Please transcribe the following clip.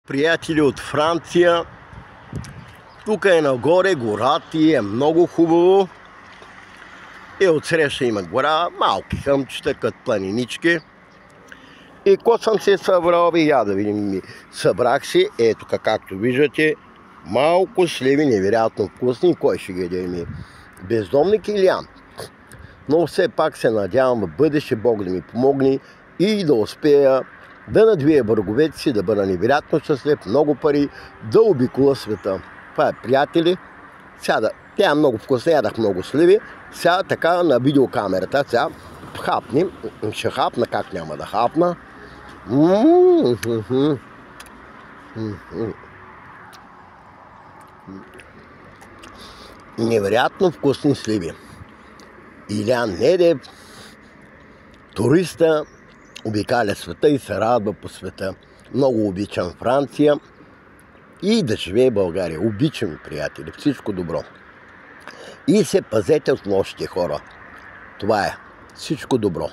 Приятели от Франция, тук е нагоре гората и е много хубаво. И отсреща има гора, малки хъмчета, като планинички. И ко съм се събрал, я да видим, събрах си, ето както виждате, малко сливи, невероятно вкусни. Кой ще ги яде? Бездомник или Ан? Но все пак се надявам в бъдеще Бог да ми помогне и да успея да надвия враговете си, да бъда невероятно щастлив, много пари, да обиколя света. Това е, приятели. Сега тя е много вкусна, ядах много сливи. Сега така на видеокамерата, сега хапнем. Ще хапна, как няма да хапна. Невероятно вкусни сливи. Илиян Недев, туриста, обикаля света и се радва по света. Много обичам Франция и да живее България. Обичам, приятели, всичко добро. И се пазете от лошите хора. Това е. Всичко добро.